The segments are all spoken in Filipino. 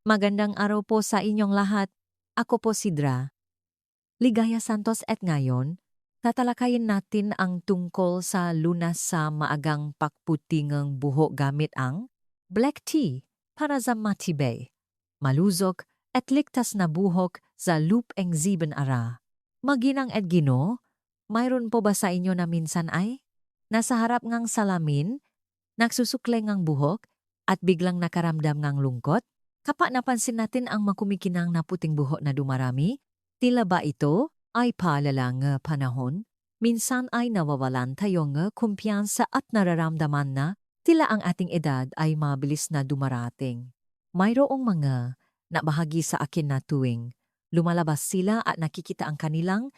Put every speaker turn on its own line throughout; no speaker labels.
Magandang araw po sa inyong lahat. Ako po si Dra. Ligaya Santos at ngayon, tatalakayin natin ang tungkol sa lunas sa maagang pakputingang buhok gamit ang black tea para sa matibay, malusog at ligtas na buhok sa lupeng ziben ara. Maginang at Gino, mayroon po ba sa inyo na minsan ay nasa harap ngang salamin, nagsusukle ngang buhok at biglang nakaramdam ngang lungkot? Kapag napansin natin ang makumikinang na puting buhok na dumarami, tila ba ito ay palalang panahon? Minsan ay nawawalan tayo ng kumpiyansa at nararamdaman na tila ang ating edad ay mabilis na dumarating. Mayroong mga nabahagi sa akin na tuwing lumalabas sila at nakikita ang kanilang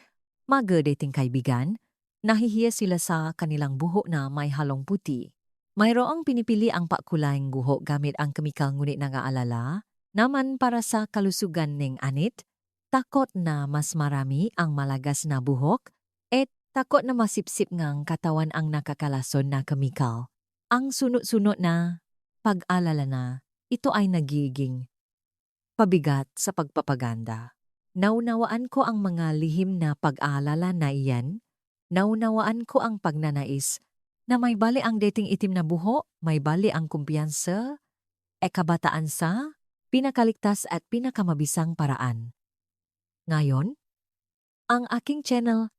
mag-dating kaibigan, nahihiya sila sa kanilang buhok na may halong puti. Mayroong pinipili ang pakulayang buhok gamit ang kemikal ngunit nag-aalala naman para sa kalusugan ng anit, takot na mas marami ang malagas na buhok, at takot na masipsip ngang katawan ang nakakalason na kemikal. Ang sunod-sunod na pag-alala na ito ay nagiging pabigat sa pagpapaganda. Naunawaan ko ang mga lihim na pag-aalala na iyan. Naunawaan ko ang pagnanais na may bali ang dating itim na buhok, may bali ang kumpiyansa, kabataan sa pinakaligtas at pinakamabisang paraan. Ngayon, ang aking channel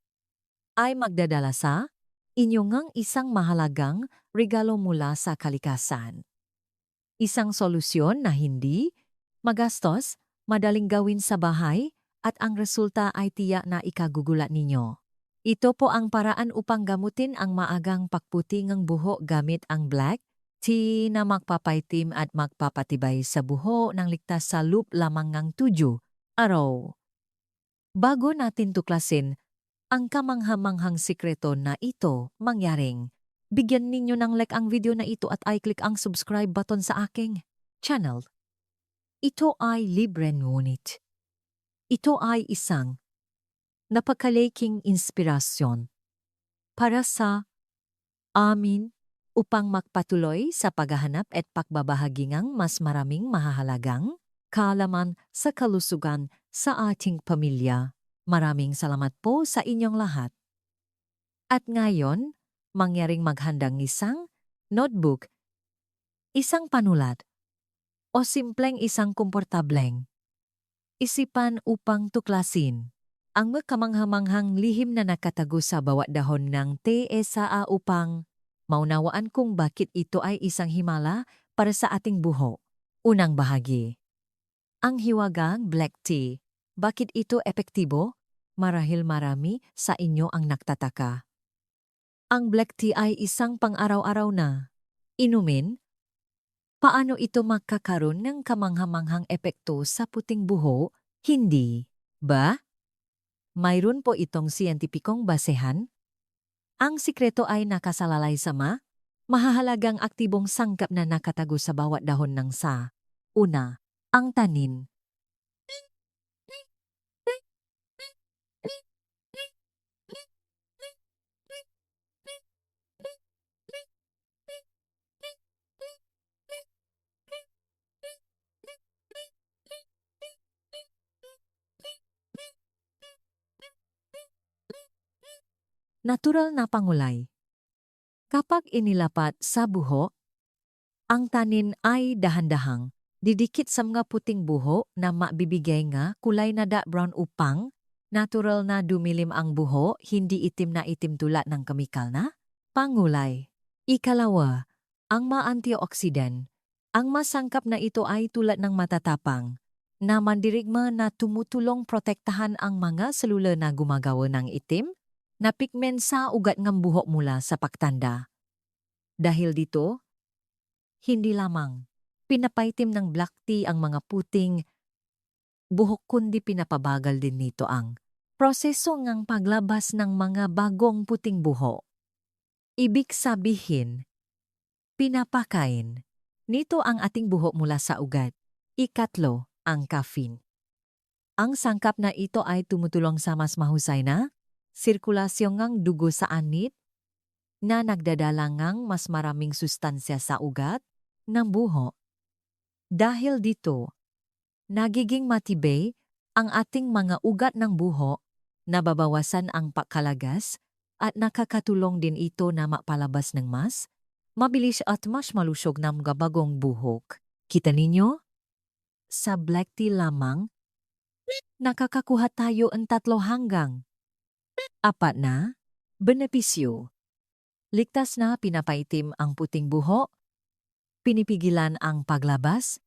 ay magdadala sa inyong isang mahalagang regalo mula sa kalikasan. Isang solusyon na hindi magastos, madaling gawin sa bahay, at ang resulta ay tiyak na ikagugulat ninyo. Ito po ang paraan upang gamutin ang maagang pakputingang buhok gamit ang black tea na magpapaitim at magpapatibay sa buhok ng ligtas sa loop lamang ng 7 araw. Bago natin tuklasin ang kamanghamanghang sikreto na ito mangyaring, bigyan ninyo ng like ang video na ito at i-click ang subscribe button sa aking channel. Ito ay libre ngunit ito ay isang napakalaking inspirasyon para sa amin upang magpatuloy sa paghahanap at pagbabahagi ng mas maraming mahahalagang kaalaman sa kalusugan sa ating pamilya. Maraming salamat po sa inyong lahat. At ngayon, mangyaring maghandang isang notebook, isang panulat, o simpleng isang komportableng isipan upang tuklasin ang kamanghamanghang lihim na nakatago sa bawat dahon ng TSA upang maunawaan kung bakit ito ay isang himala para sa ating buhok. Unang bahagi. Ang hiwagang black tea. Bakit ito epektibo? Marahil marami sa inyo ang nagtataka. Ang black tea ay isang pang-araw-araw na inumin. Paano ito magkakaroon ng kamanghamanghang epekto sa puting buhok? Hindi ba? Mayroon po itong siyentipikong basehan. Ang sikreto ay nakasalalay sa mahahalagang aktibong sangkap na nakatago sa bawat dahon ng sa. Una, ang tanin. Natural na pangulay. Kapag inilapat sa buhok, ang tanin ay dahan-dahang didikit sa mga puting buhok na mabibigay nga kulay na dark brown upang natural na dumilim ang buhok, hindi itim na itim tulad ng kemikal na pangulay. Ikalawa, ang ma-antioxidant. Ang masangkap na ito ay tulad ng matatapang na mandirigma na tumutulong protektahan ang mga selula na gumagawa ng itim na pigment sa ugat ng buhok mula sa pagtanda. Dahil dito, hindi lamang pinapaitim ng black tea ang mga puting buhok kundi pinapabagal din nito ang proseso ng paglabas ng mga bagong puting buhok. Ibig sabihin, pinapakain nito ang ating buhok mula sa ugat. Ikatlo, ang caffeine. Ang sangkap na ito ay tumutulong sa mas mahusay na sirkulasyon ng dugo sa anit na nagdadala ng mas maraming sustansya sa ugat ng buhok. Dahil dito, nagiging matibay ang ating mga ugat ng buhok, nababawasan ang pakalagas, at nakakatulong din ito na mapalabas ng mas mabilis at mas malusog ng gabagong buhok. Kita ninyo? Sa black tea lamang, nakakakuha tayo ang 3 hanggang 4 na benepisyo. Ligtas na pinapaitim ang puting buhok, pinipigilan ang paglabas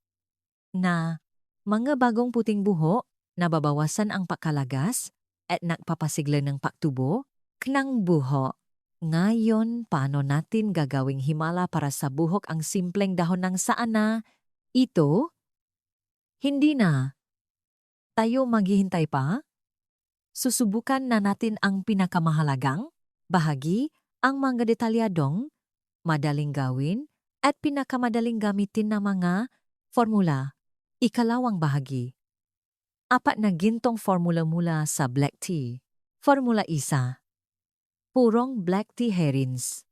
na mga bagong puting buhok, nababawasan ang pakalagas at nagpapasigla ng pagtubo ng buhok. Ngayon, paano natin gagawing himala para sa buhok ang simpleng dahon ng saana? Ito, hindi na. Tayo maghihintay pa? Susubukan na natin ang pinakamahalagang bahagi, ang mga detalyadong, madaling gawin, at pinakamadaling gamitin na mga formula. Ikalawang bahagi. 4 na gintong formula mula sa black tea. Formula 1. Purong black tea herrings.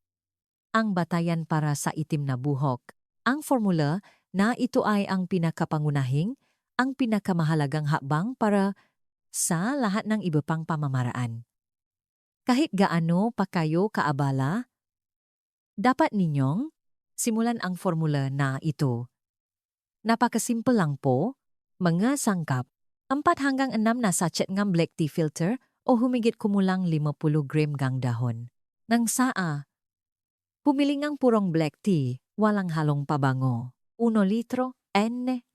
Ang batayan para sa itim na buhok. Ang formula na ito ay ang pinakapangunahing, ang pinakamahalagang hakbang para sa lahat ng iba pang pamamaraan. Kahit gaano pa kayo kaabala, dapat ninyong simulan ang formula na ito. Napakasimple lang po, mga sangkap, 4 hanggang 6 na sachet ng black tea filter o humigit kumulang 50 gram gang dahon. Nang saa, pumili ng purong black tea, walang halong pabango. 1 litro,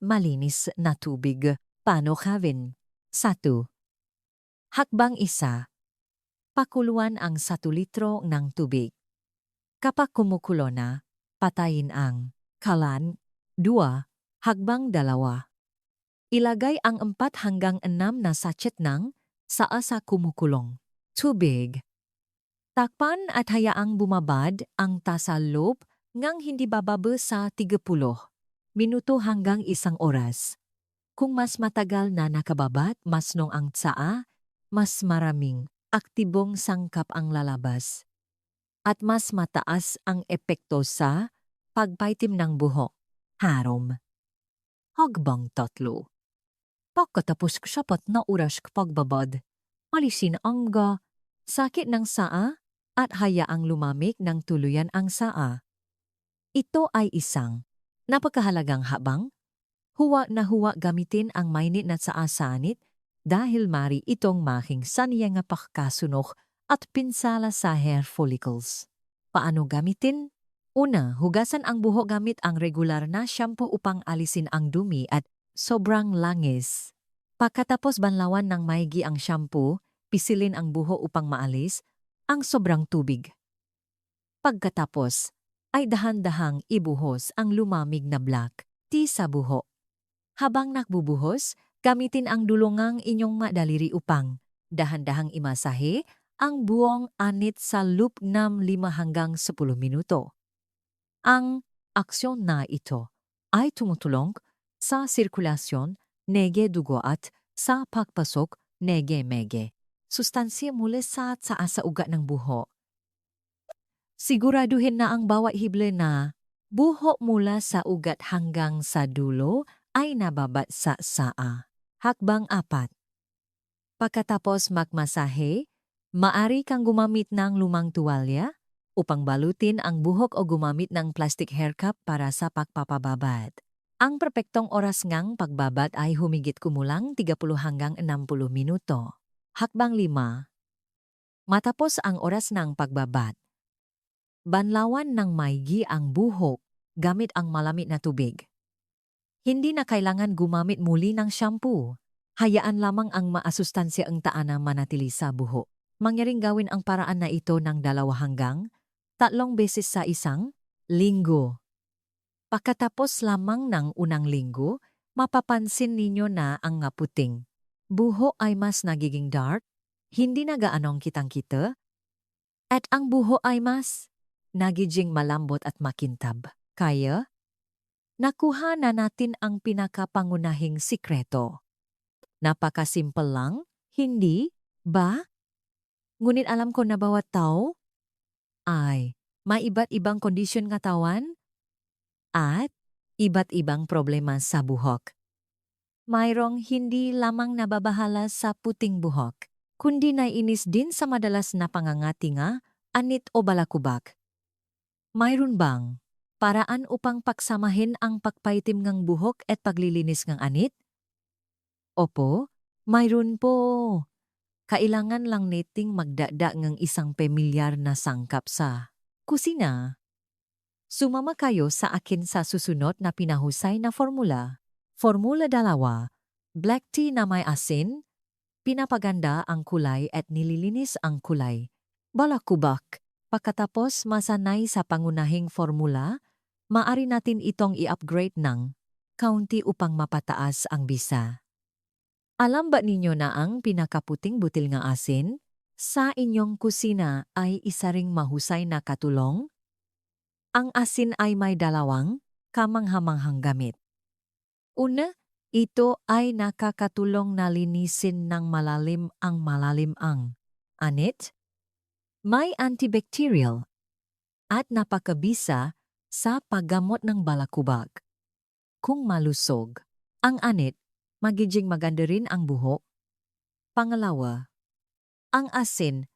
malinis na tubig. Paano gawin? 1. Hakbang 1. Pakuluan ang 1 litro ng tubig. Kapag kumukulo na, patayin ang kalan. 2. Hakbang 2. Ilagay ang 4 hanggang 6 na sachet ng saa sa kumukulong tubig. Takpan at hayaang bumabad ang tasa loob ngang hindi bababa sa 30 minuto hanggang 1 oras. Kung mas matagal na nakababat, mas nung ang tsaa, mas maraming aktibong sangkap ang lalabas. At mas mataas ang epekto sa pagpaitim ng buhok. Harom. Hagbang 3. Pagkatapos sa 4 na oras pagbabad, alisin ang sakit ng saa at hayaang lumamig ng tuluyan ang saa. Ito ay isang napakahalagang habang huwa na huwa gamitin ang mainit na saa sanit dahil mari itong making saniya nga pagkasunok at pinsala sa hair follicles. Paano gamitin? Una, hugasan ang buhok gamit ang regular na shampoo upang alisin ang dumi at sobrang langis. Pagkatapos banlawan ng maigi ang shampoo, pisilin ang buhok upang maalis ang sobrang tubig. Pagkatapos, ay dahan-dahang ibuhos ang lumamig na black tea sa buhok. Habang nakbubuhos, gamitin ang dulungang inyong madaliri upang dahan-dahang imasahe ang buong anit sa loop ng 5 hanggang 10 minuto. Ang aksyon na ito ay tumutulong sa sirkulasyon, nege dugo at sa pagpasok, nege mege. Sustansya mula sa ugat ng buhok. Siguraduhin na ang bawat hible na buhok mula sa ugat hanggang sa dulo ay nababat sa saa. Hakbang 4. Pagkatapos magmasahe, maari kang gumamit ng lumang tuwalya upang balutin ang buhok o gumamit ng plastic hair cap para sa pagpapababad. Ang perpektong oras ngang pagbabad ay humigit kumulang 30 hanggang 60 minuto. Hakbang 5. Matapos ang oras ng pagbabad, banlawan ng maigi ang buhok gamit ang malamig na tubig. Hindi na kailangan gumamit muli ng shampoo. Hayaan lamang ang maasustansya ang taan na manatili sa buhok. Mangyaring gawin ang paraan na ito ng 2 hanggang 3 beses sa isang linggo. Pagkatapos lamang ng unang linggo, mapapansin ninyo na ang puting buhok ay mas nagiging dark, hindi na gaanong kitang-kita, at ang buhok ay mas nagiging malambot at makintab. Kaya, nakuha na natin ang pinakapangunahing sikreto. Napakasimple lang, hindi ba? Ngunit alam ko na bawat tao ay may iba't ibang kondisyon ng katawan at iba't ibang problema sa buhok. mayroong hindi lamang nababahala sa puting buhok, kundi naiinis din sa madalas na pangangatinga, anit o balakubak. Mayroon bang paraan upang pagsamahin ang pagpaitim ng buhok at paglilinis ng anit? Opo, mayroon po. Kailangan lang nating magdada ng isang pamilyar na sangkap sa kusina. Sumama kayo sa akin sa susunod na pinahusay na formula. Formula 2, black tea na may asin, pinapaganda ang kulay at nililinis ang kulay. Balakubak. Pagkatapos masanay sa pangunahing formula, maaari natin itong i-upgrade ng kaunti upang mapataas ang bisa. Alam ba ninyo na ang pinakaputing butil ng asin sa inyong kusina ay isa ring mahusay na katulong? Ang asin ay may dalawang kamanghamanghang gamit. Una, ito ay nakakatulong na linisin ng malalim ang anit. May antibacterial at napakabisa sa paggamot ng balakubag. Kung malusog ang anit, magiging maganda rin ang buhok. Pangalawa, ang asin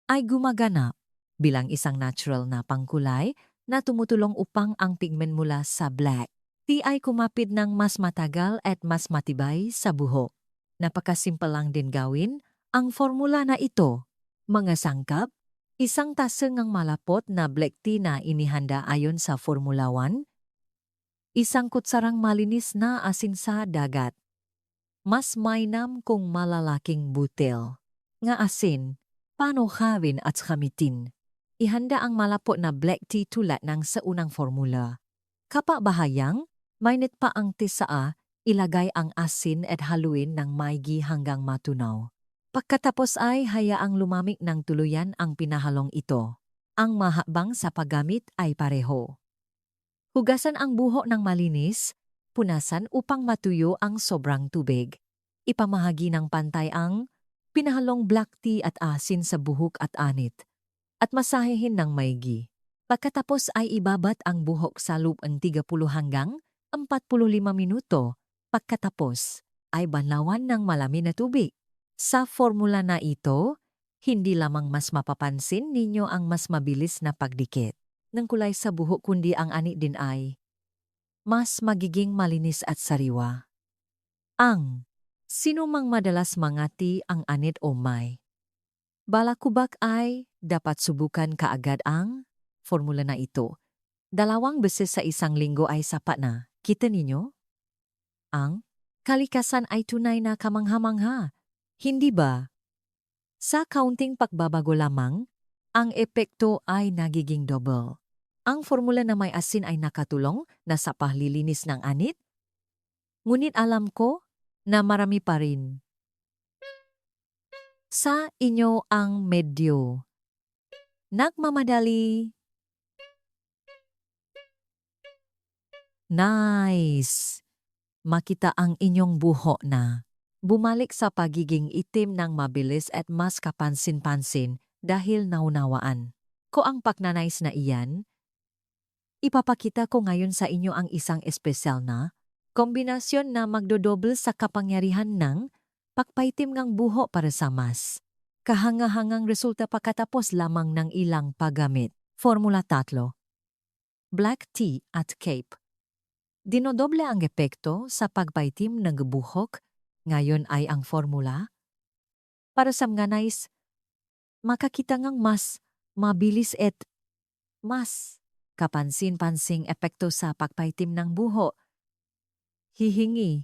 ay gumagana bilang isang natural na pangkulay na tumutulong upang ang pigment mula sa black tea ay kumapit ng mas matagal at mas matibay sa buhok. Napakasimple lang din gawin ang formula na ito. Mga sangkap, isang tasa ng malapot na black tea na inihanda ayon sa Formula 1, isang kutsarang malinis na asin sa dagat. Mas mainam kung malalaking butil. Nga asin, paano gawin at gamitin? Ihanda ang malapot na black tea tulad ng sa unang formula. Kapag bahayang, mainit pa ang tisaa, ilagay ang asin at haluin ng maigi hanggang matunaw. Pagkatapos ay hayaang lumamig ng tuluyan ang pinahalong ito. Ang mahabang sa paggamit ay pareho. Hugasan ang buhok ng malinis, punasan upang matuyo ang sobrang tubig. Ipamahagi ng pantay ang pinahalong black tea at asin sa buhok at anit. At masahehin ng maigi. Pagkatapos ay ibabat ang buhok sa loob ng 30 hanggang 45 minuto. Pagkatapos ay banlawan ng malamin na tubig. Sa formula na ito, hindi lamang mas mapapansin ninyo ang mas mabilis na pagdikit ng kulay sa buhok kundi ang anit din ay mas magiging malinis at sariwa. Ang sino mang madalas mangati ang anit o may balakubak ay dapat subukan kaagad ang formula na ito. 2 beses sa isang linggo ay sapat na. Kita ninyo? Ang kalikasan ay tunay na kamangha-mangha. Hindi ba? Sa kaunting pagbabago lamang, ang epekto ay nagiging double. Ang formula na may asin ay nakatulong na sa paglilinis ng anit. Ngunit alam ko na marami pa rin sa inyo ang medyo nagmamadali. Nice! Makita ang inyong buhok na bumalik sa pagiging itim ng mabilis at mas kapansin-pansin dahil naunawaan ko ang pagnanais na iyan. Ipapakita ko ngayon sa inyo ang isang espesyal na kombinasyon na magdodobel sa kapangyarihan ng pagpaitim ng buhok para sa mas kahangahangang resulta pagkatapos lamang ng ilang paggamit. Formula 3. Black tea at cape. Dinodoble ang epekto sa pagpaitim ng buhok. Ngayon ay ang formula para sa mga nais makakita ng mas mabilis at mas kapansin-pansing epekto sa pagpaitim ng buhok. Hihingi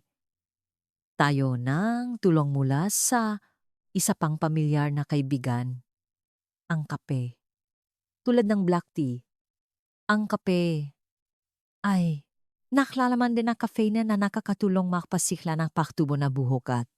tayo ng tulong mula sa isa pang pamilyar na kaibigan, ang kape. Tulad ng black tea, ang kape ay naklalaman din ng caffeine na nakakatulong makpasikla ng paktubo na buhok at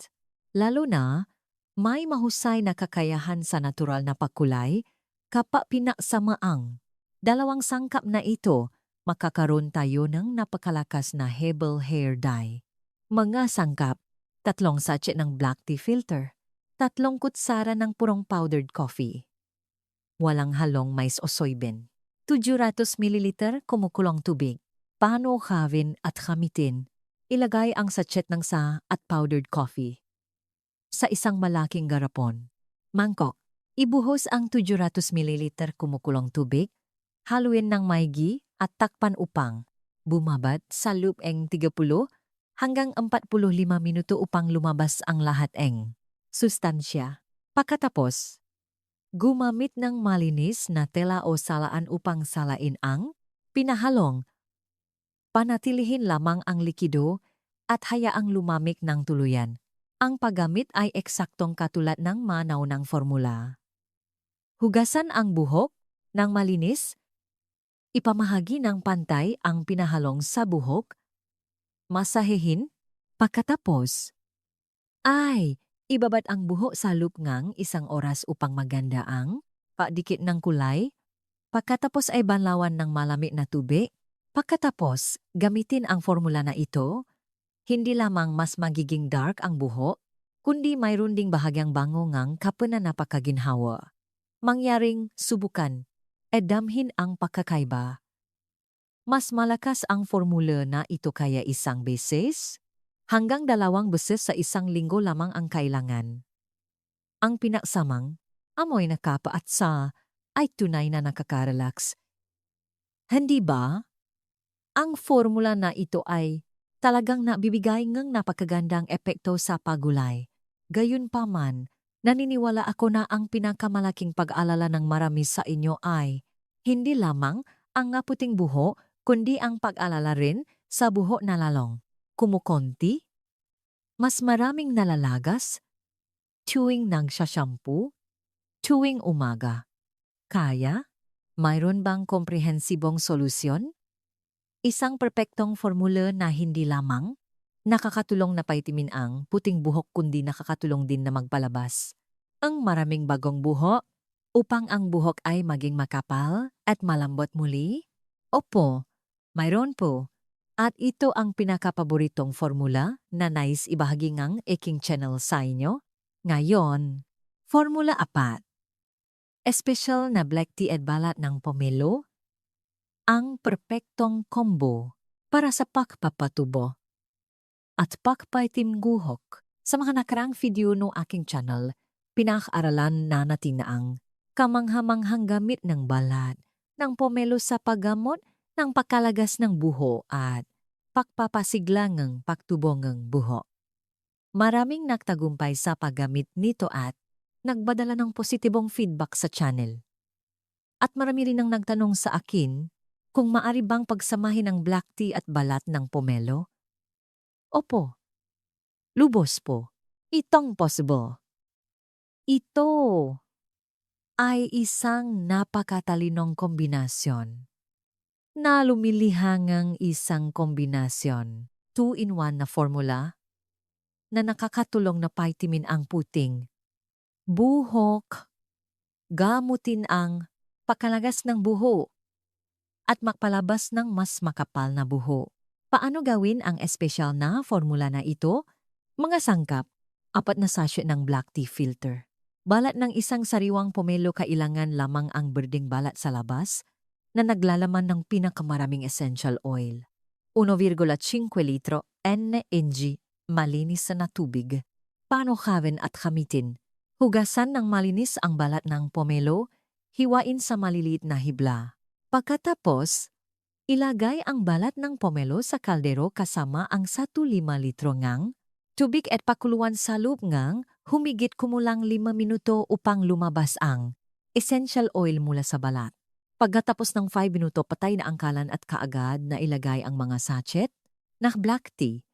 lalo na may mahusay na kakayahan sa natural na pagkulay kapag pinaksamaang 2 sangkap na ito, makakaroon tayo ng napakalakas na herbal hair dye. Mga sangkap, 3 sachet ng black tea filter, 3 kutsara ng purong powdered coffee. Walang halong mais o soybean. 700 ml kumukulong tubig. Paano gawin at gamitin? Ilagay ang sachet ng sa at powdered coffee sa isang malaking garapon. Mangkok. Ibuhos ang 700 ml kumukulong tubig, haluin ng maigi at takpan upang bumabad sa loop ng 30 hanggang 45 minuto upang lumabas ang lahat ng sustansya. Pagkatapos, gumamit ng malinis na tela o salaan upang salain ang pinahalong. Panatilihin lamang ang likido at hayaang lumamig ng tuluyan. Ang paggamit ay eksaktong katulad ng manaunang formula. Hugasan ang buhok ng malinis, ipamahagi ng pantay ang pinahalong sa buhok, masahehin, pagkatapos ay ibabad ang buhok sa loop ngang 1 oras upang maganda ang padikit ng kulay, pagkatapos ay banlawan ng malamig na tubig, pagkatapos gamitin ang formula na ito. Hindi lamang mas magiging dark ang buhok, kundi mayroon ding bahagyang bango ngang kapana napakaginhawa. Mangyaring subukan, damhin ang pagkakaiba. Mas malakas ang formula na ito kaya 1 beses, hanggang 2 beses sa 1 linggo lamang ang kailangan. Ang pinaksamang, amoy na kapa at sa, ay tunay na nakaka-relax. Hindi ba? Ang formula na ito ay talagang nabibigay ng napakagandang epekto sa pagulay. Gayunpaman, naniniwala ako na ang pinakamalaking pag-alala ng marami sa inyo ay hindi lamang ang ngaputing buho, kundi ang pag-alala rin sa buho na lalong kumukonti, mas maraming nalalagas, tuwing nagsashampoo, tuwing umaga. Kaya, mayroon bang komprehensibong solusyon? Isang perpektong formula na hindi lamang nakakatulong na paitimin ang puting buhok kundi nakakatulong din na magpalabas ang maraming bagong buhok upang ang buhok ay maging makapal at malambot muli? Opo, mayroon po. At ito ang pinakapaboritong formula na nais ibahagi ng aking channel sa inyo. Ngayon, Formula 4. Espesyal na black tea at balat ng pomelo, ang perpektong combo para sa pagpapatubo at pagpaitim guhok. Sa mga nakaraang video no aking channel, pinakaaralan na natin na ang kamanghamanghang gamit ng balat ng pomelo sa paggamot ng pagkalagas ng buho at pagpapasigla ng pagtubo ng buho. Maraming nagtagumpay sa paggamit nito at nagbadala ng positibong feedback sa channel. At marami rin ang nagtanong sa akin kung maari bang pagsamahin ang black tea at balat ng pomelo? Opo, lubos po. Itong possible. Ito ay isang napakatalinong kombinasyon na lumilihangang isang kombinasyon, 2-in-1 na formula na nakakatulong na paitimin ang puting buhok, gamutin ang pakalagas ng buho, at magpalabas ng mas makapal na buho. Paano gawin ang espesyal na formula na ito? Mga sangkap, 4 na sachet ng black tea filter. Balat ng isang sariwang pomelo, kailangan lamang ang berdeng balat sa labas na naglalaman ng pinakamaraming essential oil. 1,5 litro NNG malinis na tubig. Paano gawin at gamitin? Hugasan ng malinis ang balat ng pomelo, hiwain sa maliliit na hibla. Pagkatapos, ilagay ang balat ng pomelo sa kaldero kasama ang 1.5 litro ngang tubig at pakuluan sa loob ngang humigit kumulang 5 minuto upang lumabas ang essential oil mula sa balat. Pagkatapos ng 5 minuto, patay na ang kalan at kaagad na ilagay ang mga sachet na black tea.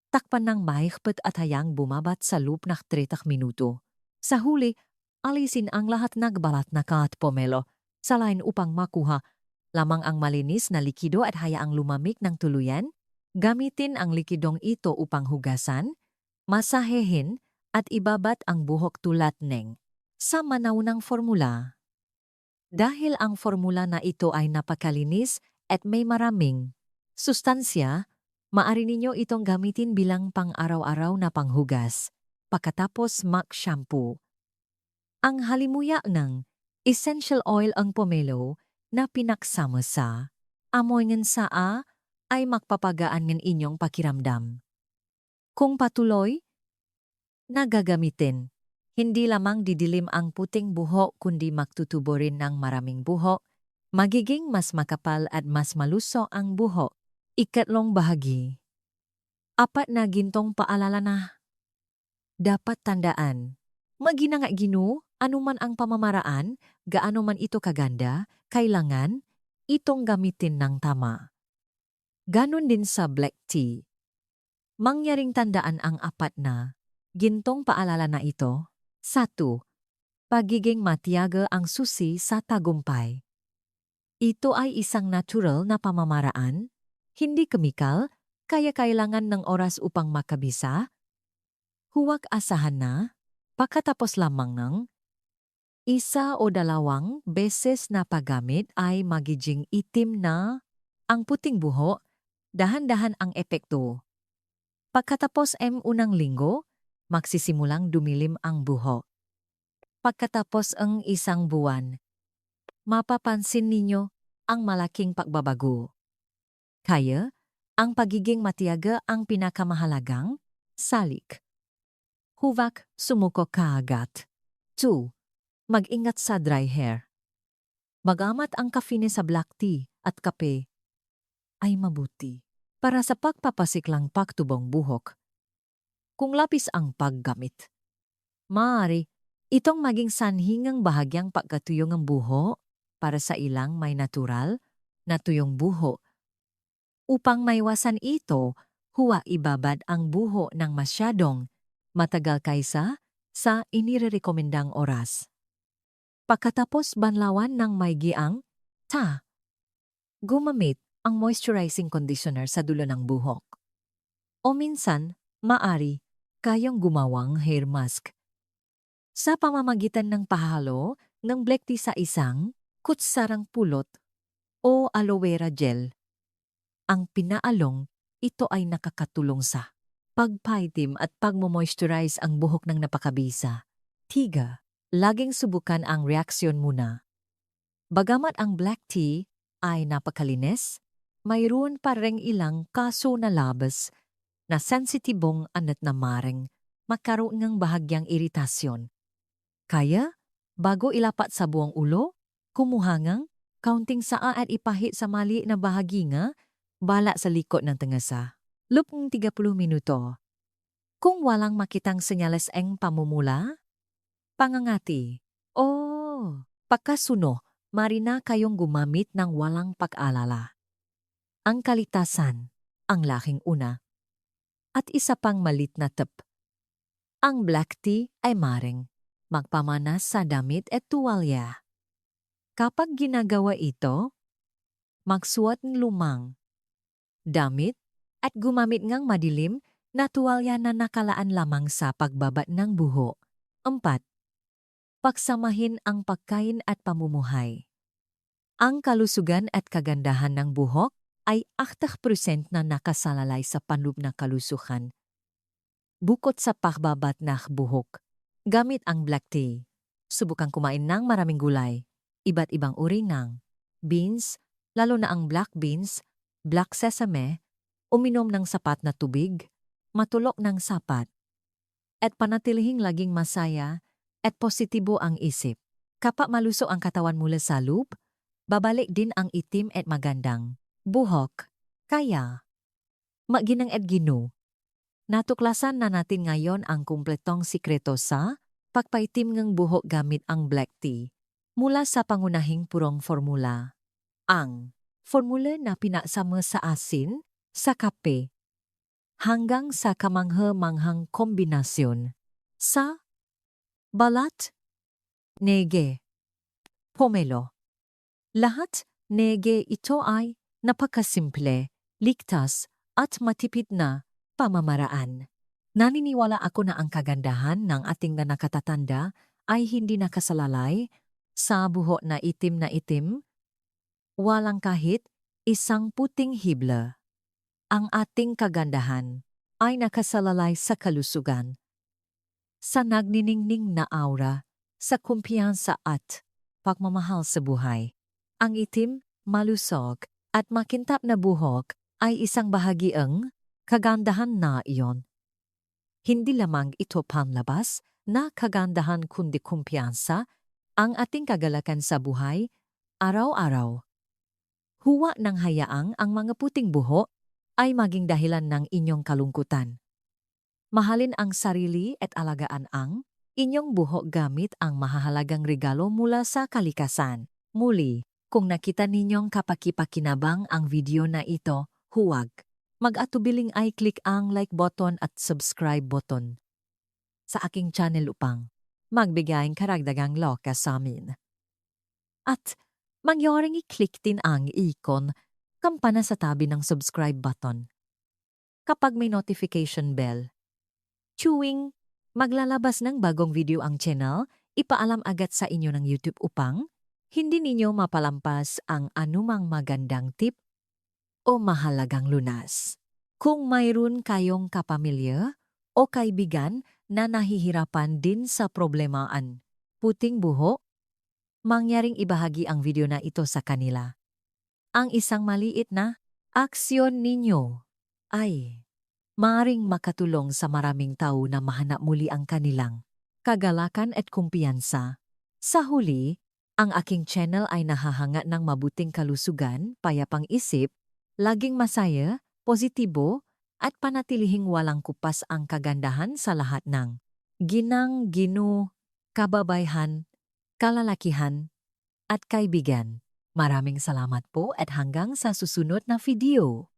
Takpan ng mahigpit at hayang bumabat sa loob na 30 minuto. Sa huli, alisin ang lahat ng balat na kat pomelo sa lain upang makuha lamang ang malinis na likido at hayaang lumamig ng tuluyan. Gamitin ang likidong ito upang hugasan, masahehin at ibabat ang buhok tulad ng sa manaunang formula. Dahil ang formula na ito ay napakalinis at may maraming sustansya, maari ninyo itong gamitin bilang pang-araw-araw na panghugas. Pagkatapos mag-shampoo. Ang halimuyak ng essential oil ang pomelo na pinaksama sa amoy ng saa ay magpapagaan ng inyong pakiramdam. Kung patuloy na gagamitin, hindi lamang didilim ang puting buhok kundi magtutubo rin ng maraming buhok, magiging mas makapal at mas maluso ang buhok. Ikatlong bahagi. Apat na gintong paalala na dapat tandaan. Magina nga Ginoo, anuman ang pamamaraan, gaano man ito kaganda, kailangan itong gamitin ng tama. Ganon din sa black tea. Mangyaring tandaan ang apat na gintong paalala na ito. 1. Pagiging matiyaga ang susi sa tagumpay. Ito ay isang natural na pamamaraan, hindi kemikal, kaya kailangan ng oras upang makabisa. Huwag asahan na, pagkatapos lamang ng 1 o 2 beses na paggamit ay magiging itim na ang puting buhok, dahan-dahan ang epekto. Pagkatapos unang linggo, magsisimulang dumilim ang buhok. Pagkatapos ang 1 buwan, mapapansin ninyo ang malaking pagbabago. Kaya, ang pagiging matiyaga ang pinakamahalagang salik. Huwag sumuko kaagad. 2. Mag-ingat sa dry hair. Bagamat ang kafine sa black tea at kape ay mabuti para sa pagpapasiklang pagtubong buhok. Kung lapis ang paggamit, maaari itong maging sanhingang bahagyang pagkatuyong ng buhok para sa ilang may natural na tuyong buhok. Upang maiwasan ito, huwag ibabad ang buhok ng masyadong matagal kaysa sa inirekomendang oras. Pagkatapos banlawan ng may giang, gumamit ang moisturizing conditioner sa dulo ng buhok. O minsan, maari kayong gumawang hair mask. Sa pamamagitan ng pahalo ng black tea sa isang kutsarang pulot o aloe vera gel. Ang pinaalong, ito ay nakakatulong sa pagpaitim at pagmo-moisturize ang buhok ng napakabisa. 3. Laging subukan ang reaksyon muna. Bagamat ang black tea ay napakalinis, mayroon pa ring ilang kaso na labas na sensitibong anat na maring magkaroon ng bahagyang iritasyon. Kaya, bago ilapat sa buong ulo, kumuhangang kaunting saa at ipahit sa mali na bahagi nga, bala sa likod ng tengasa. Lupong 30 minuto. Kung walang makitang senyales ang pamumula, pangangati. Pagkasuno, marina kayong gumamit ng walang pag-alala. Ang kalitasan, ang laking una. At isa pang malit na tip. Ang black tea ay maring magpamanas sa damit at tuwalya. Kapag ginagawa ito, magsuot ng lumang damit at gumamit ng madilim na tuwalya na nakalaan lamang sa pagbabat ng buhok. 4. Pagsamahin ang pagkain at pamumuhay. Ang kalusugan at kagandahan ng buhok ay 80% na nakasalalay sa panloob na kalusugan. Bukod sa pagbabat ng buhok, gamit ang black tea. Subukang kumain ng maraming gulay, iba't ibang uri ng beans, lalo na ang black beans, black sesame, uminom ng sapat na tubig, matulog ng sapat, at panatilihing laging masaya at positibo ang isip. Kapag maluso ang katawan mula sa loob, babalik din ang itim at magandang buhok. Kaya, maginang at Ginoo. Natuklasan na natin ngayon ang kumpletong sikreto sa pagpaitim ng buhok gamit ang black tea. Mula sa pangunahing purong formula. Ang formula na pinasama sa asin, sa kape, hanggang sa kamangha-manghang kombinasyon sa balat, nege, pomelo. Lahat nege ito ay napakasimple, ligtas at matipid na pamamaraan. Naniniwala ako na ang kagandahan ng ating na nakatatanda ay hindi nakasalalay sa buhok na itim, walang kahit isang puting hibla. Ang ating kagandahan ay nakasalalay sa kalusugan, sa nagniningning na aura, sa kumpiyansa at pagmamahal sa buhay. Ang itim, malusog, at makintab na buhok ay isang bahagiang kagandahan na iyon. Hindi lamang ito panlabas na kagandahan kundi kumpiyansa ang ating kagalakan sa buhay, araw-araw. Huwa ng hayaang ang mga puting buho ay maging dahilan ng inyong kalungkutan. Mahalin ang sarili at alagaan ang inyong buho gamit ang mahahalagang regalo mula sa kalikasan. Muli, kung nakita ninyong kapakipakinabang ang video na ito, huwag mag-atubiling i-click ang like button at subscribe button sa aking channel upang magbigay karagdagang loka sa amin. At mangyaring i-click din ang icon kampana sa tabi ng subscribe button. Kapag may notification bell, tuwing maglalabas ng bagong video ang channel, ipaalam agad sa inyo ng YouTube upang hindi ninyo mapalampas ang anumang magandang tip o mahalagang lunas. Kung mayroon kayong kapamilya o kaibigan na nahihirapan din sa problemaan puting buho, mangyaring ibahagi ang video na ito sa kanila. Ang isang maliit na aksyon ninyo ay maaaring makatulong sa maraming tao na mahanap muli ang kanilang kagalakan at kumpiyansa. Sa huli, ang aking channel ay nahahanga ng mabuting kalusugan, payapang isip, laging masaya, positibo, at panatilihing walang kupas ang kagandahan sa lahat ng ginang-ginu, kababayhan, kalalakihan, at kaibigan. Maraming salamat po at hanggang sa susunod na video.